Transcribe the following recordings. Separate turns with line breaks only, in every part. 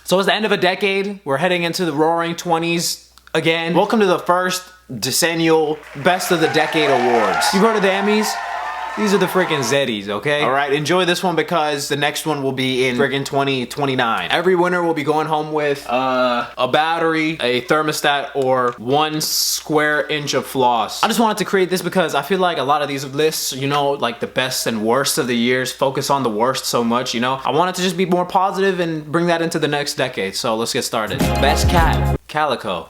So it's the end of a decade. We're heading into the roaring 20s again. Welcome to the first decennial Best of the Decade Awards. You've heard of the Emmys? These are the freaking Zeddies, okay? All right, enjoy this one because the next one will be in freaking 2029. Every winner will be going home with a battery, a thermostat, or 1 square inch of floss. I just wanted to create this because I feel like a lot of these lists, you know, like the best and worst of the years, focus on the worst so much, you know? I wanted to just be more positive and bring that into the next decade, so let's get started. Best cat, Calico.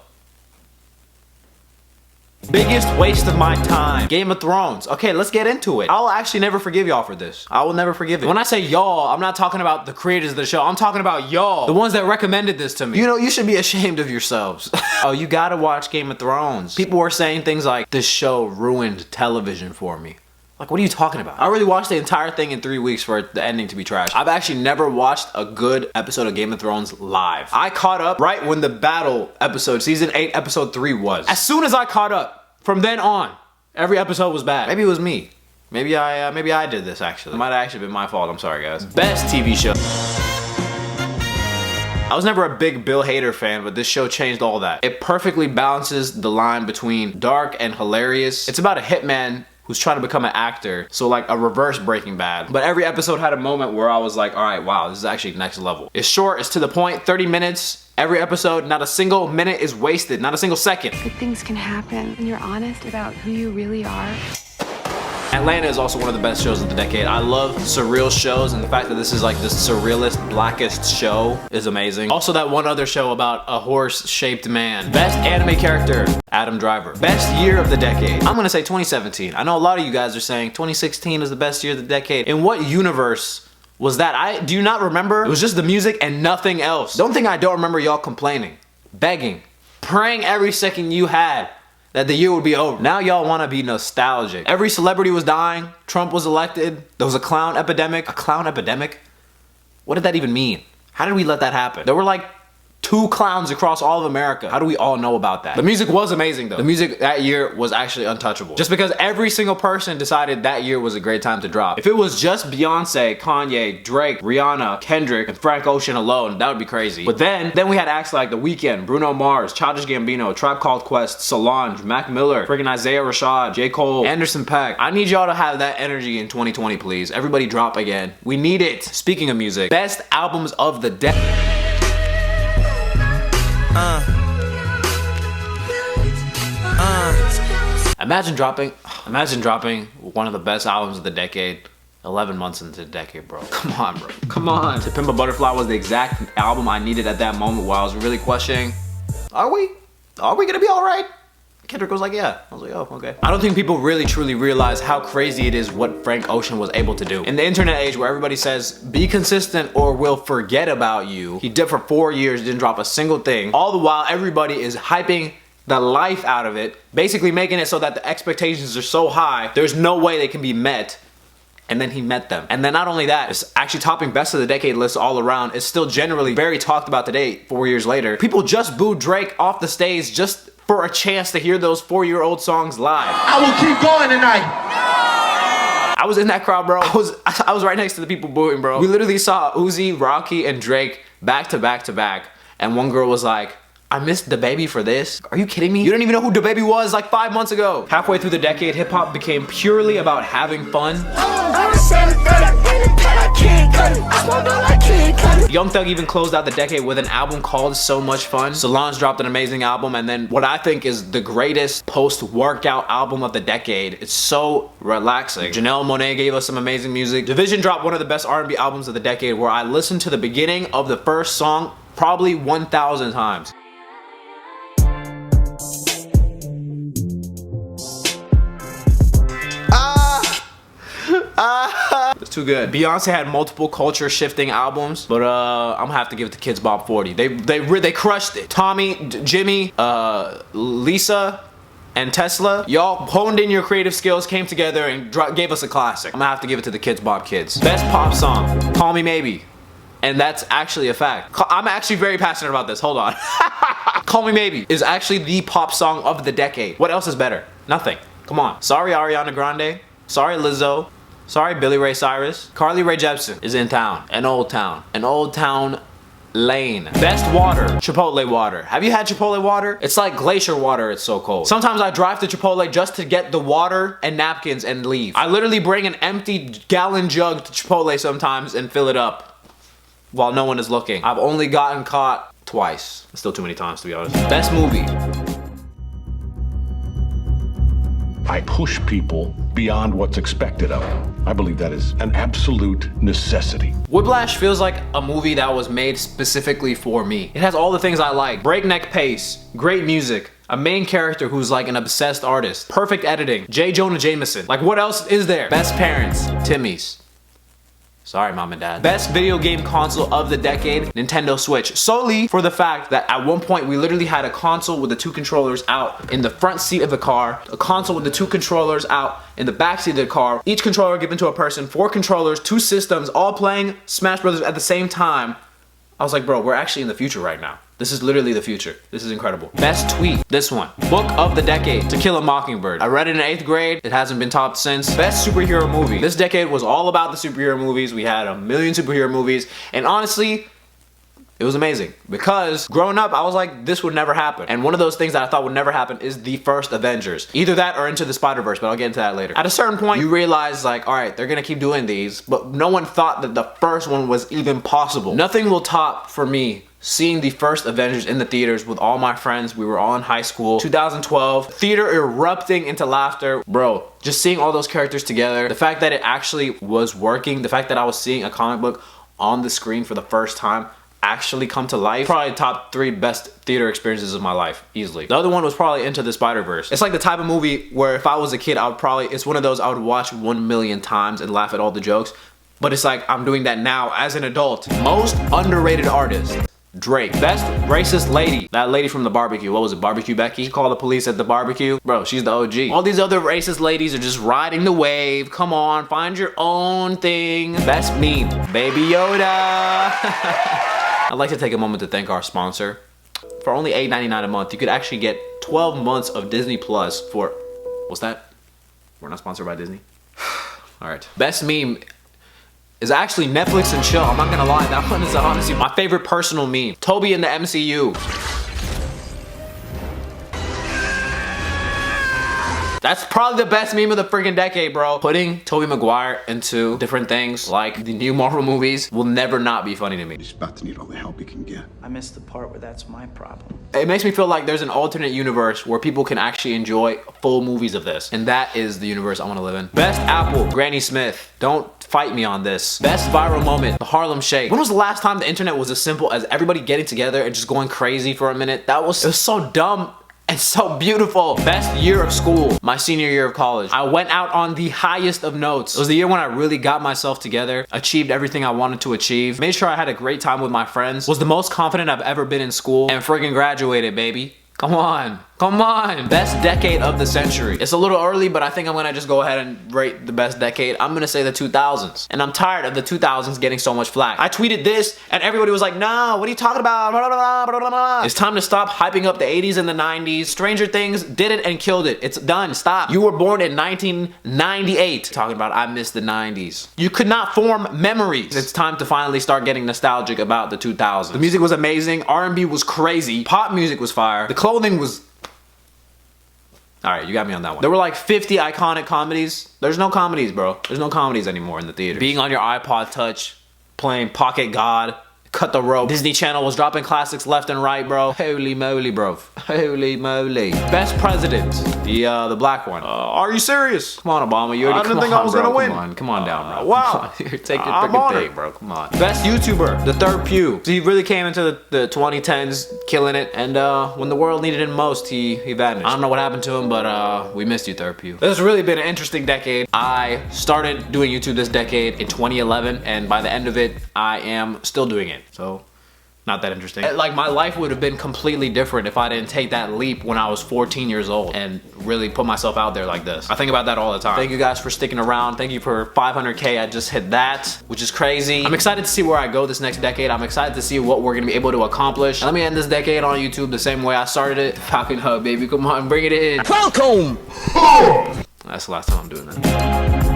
Biggest waste of my time, Game of Thrones. Okay, let's get into it. I'll actually never forgive y'all for this. I will never forgive it. When I say y'all, I'm not talking about the creators of the show. I'm talking about y'all, the ones that recommended this to me. You know, you should be ashamed of yourselves. Oh, you gotta watch Game of Thrones. People were saying things like, this show ruined television for me. Like, what are you talking about? I really watched the entire thing in 3 weeks for the ending to be trash. I've actually never watched a good episode of Game of Thrones live. I caught up right when the battle episode, season 8, episode 3 was. As soon as I caught up, from then on, every episode was bad. Maybe it was me. Maybe I did this actually. It might have actually been my fault, I'm sorry guys. Best TV show. I was never a big Bill Hader fan, but this show changed all that. It perfectly balances the line between dark and hilarious. It's about a hitman who's trying to become an actor, so like a reverse Breaking Bad. But every episode had a moment where I was like, all right, wow, this is actually next level. It's short, it's to the point, 30 minutes. Every episode, not a single minute is wasted, not a single second.
Good things can happen when you're honest about who you really are.
Atlanta is also one of the best shows of the decade. I love surreal shows, and the fact that this is like this surrealist, blackest show is amazing. Also that one other show about a horse-shaped man. Best anime character, Adam Driver. Best year of the decade, I'm gonna say 2017. I know a lot of you guys are saying 2016 is the best year of the decade. In what universe was that? Do you not remember? It was just the music and nothing else. Don't think I don't remember y'all complaining, begging, praying every second you had that the year would be over. Now y'all wanna be nostalgic. Every celebrity was dying, Trump was elected, there was a clown epidemic. A clown epidemic? What did that even mean? How did we let that happen? There were like 2 clowns across all of America. How do we all know about that? The music was amazing though. The music that year was actually untouchable. Just because every single person decided that year was a great time to drop. If it was just Beyonce, Kanye, Drake, Rihanna, Kendrick, and Frank Ocean alone, that would be crazy. But then we had acts like The Weeknd, Bruno Mars, Childish Gambino, Tribe Called Quest, Solange, Mac Miller, freaking Isaiah Rashad, J. Cole, Anderson .Paak. I need y'all to have that energy in 2020, please. Everybody drop again. We need it. Speaking of music, best albums of the decade. Imagine dropping one of the best albums of the decade 11 months into the decade, bro. Come on, bro. Come on. To Pimp a Butterfly was the exact album I needed at that moment while I was really questioning, are we gonna be all right? Kendrick was like, yeah. I was like, oh, okay. I don't think people really truly realize how crazy it is what Frank Ocean was able to do. In the internet age where everybody says, be consistent or we'll forget about you, he did for 4 years, didn't drop a single thing. All the while, everybody is hyping the life out of it, basically making it so that the expectations are so high, there's no way they can be met. And then he met them. And then not only that, it's actually topping best of the decade lists all around. It's still generally very talked about today, 4 years later. People just booed Drake off the stage just for a chance to hear those 4-year-old songs live.
I will keep going tonight.
I was in that crowd, bro. I was right next to the people booing, bro. We literally saw Uzi, Rocky, and Drake back to back to back. And one girl was like, I missed DaBaby for this. Are you kidding me? You don't even know who DaBaby was like 5 months ago. Halfway through the decade, hip hop became purely about having fun. Young Thug even closed out the decade with an album called So Much Fun. Solange dropped an amazing album, and then what I think is the greatest post-workout album of the decade. It's so relaxing. Janelle Monáe gave us some amazing music. Division dropped one of the best R&B albums of the decade where I listened to the beginning of the first song probably 1,000 times. It's too good. Beyonce had multiple culture shifting albums, but I'm gonna have to give it to Kids Bop 40. They crushed it. Tommy, Jimmy, Lisa, and Tesla, y'all honed in your creative skills, came together and gave us a classic. I'm gonna have to give it to the Kids Bop Kids. Best pop song, Call Me Maybe. And that's actually a fact. I'm actually very passionate about this, hold on. Call Me Maybe is actually the pop song of the decade. What else is better? Nothing. Come on. Sorry Ariana Grande, sorry Lizzo, sorry Billy Ray Cyrus. Carly Rae Jepsen is in town. An old town Lane. Best water, Chipotle water. Have you had Chipotle water? It's like glacier water, it's so cold. Sometimes I drive to Chipotle just to get the water and napkins and leave. I literally bring an empty gallon jug to Chipotle sometimes and fill it up while no one is looking. I've only gotten caught twice. Still too many times, to be honest. Best movie.
I push people beyond what's expected of them. I believe that is an absolute necessity.
Whiplash feels like a movie that was made specifically for me. It has all the things I like. Breakneck pace, great music, a main character who's like an obsessed artist, perfect editing, J. Jonah Jameson. Like, what else is there? Best parents, Timmy's. Sorry, mom and dad. Best video game console of the decade, Nintendo Switch. Solely for the fact that at one point we literally had a console with the 2 controllers out in the front seat of the car, a console with the 2 controllers out in the back seat of the car, each controller given to a person, 4 controllers, 2 systems, all playing Smash Brothers at the same time. I was like, bro, we're actually in the future right now. This is literally the future. This is incredible. Best tweet, this one. Book of the decade, To Kill a Mockingbird. I read it in 8th grade. It hasn't been topped since. Best superhero movie. This decade was all about the superhero movies. We had a million superhero movies. And honestly, it was amazing. Because growing up, I was like, this would never happen. And one of those things that I thought would never happen is the first Avengers. Either that or Into the Spider-Verse, but I'll get into that later. At a certain point, you realize like, all right, they're gonna keep doing these, but no one thought that the first one was even possible. Nothing will top, for me, seeing the first Avengers in the theaters with all my friends. We were all in high school. 2012, theater erupting into laughter. Bro, just seeing all those characters together. The fact that it actually was working. The fact that I was seeing a comic book on the screen for the first time actually come to life. Probably top 3 best theater experiences of my life, easily. The other one was probably Into the Spider-Verse. It's like the type of movie where if I was a kid, I would probably, it's one of those I would watch 1 million times and laugh at all the jokes. But it's like, I'm doing that now as an adult. Most underrated artist. Drake. Best racist lady. That lady from the barbecue. What was it? Barbecue Becky? She called the police at the barbecue. Bro, she's the OG. All these other racist ladies are just riding the wave. Come on, find your own thing. Best meme. Baby Yoda. I'd like to take a moment to thank our sponsor. For only $8.99 a month, you could actually get 12 months of Disney Plus for... What's that? We're not sponsored by Disney. Alright. Best meme is actually Netflix and chill. I'm not gonna lie, that one is honestly my favorite personal meme. Toby in the MCU. That's probably the best meme of the freaking decade, bro. Putting Tobey Maguire into different things like the new Marvel movies will never not be funny to me.
He's about to need all the help he can get.
I missed the part where that's my problem.
It makes me feel like there's an alternate universe where people can actually enjoy full movies of this. And that is the universe I want to live in. Best Apple, Granny Smith. Don't fight me on this. Best viral moment, the Harlem Shake. When was the last time the internet was as simple as everybody getting together and just going crazy for a minute? It was so dumb and so beautiful. Best year of school, my senior year of college. I went out on the highest of notes. It was the year when I really got myself together, achieved everything I wanted to achieve, made sure I had a great time with my friends, was the most confident I've ever been in school, and friggin' graduated, baby. Come on, come on. Best decade of the century. It's a little early, but I think I'm gonna just go ahead and rate the best decade. I'm gonna say the 2000s. And I'm tired of the 2000s getting so much flack. I tweeted this and everybody was like, no, what are you talking about? Blah, blah, blah, blah, blah. It's time to stop hyping up the 80s and the 90s. Stranger Things did it and killed it. It's done, stop. You were born in 1998. Talking about I miss the 90s. You could not form memories. It's time to finally start getting nostalgic about the 2000s. The music was amazing. R&B was crazy. Pop music was fire. The clothing was... Alright, you got me on that one. There were like 50 iconic comedies. There's no comedies, bro. There's no comedies anymore in the theater. Being on your iPod Touch, playing Pocket God, Cut the Rope. Disney Channel was dropping classics left and right, bro. Holy moly, bro. Holy moly. Best President. The black one. Are you serious? Come on, Obama. You already... I didn't think I was gonna win. Come on down, bro. Wow. Take your freaking thing, bro. Come on. Best YouTuber. The Third Pew. So he really came into the 2010s, killing it. And when the world needed him most, he vanished. I don't know what happened to him, but we missed you, Third Pew. This has really been an interesting decade. I started doing YouTube this decade in 2011, and by the end of it, I am still doing it. So, not that interesting. Like, my life would have been completely different if I didn't take that leap when I was 14 years old and really put myself out there like this. I think about that all the time. Thank you guys for sticking around. Thank you for 500K. I just hit that, which is crazy. I'm excited to see where I go this next decade. I'm excited to see what we're gonna be able to accomplish. And let me end this decade on YouTube the same way I started it. Falcon Hug, baby. Come on, bring it in.
Welcome!
That's the last time I'm doing that.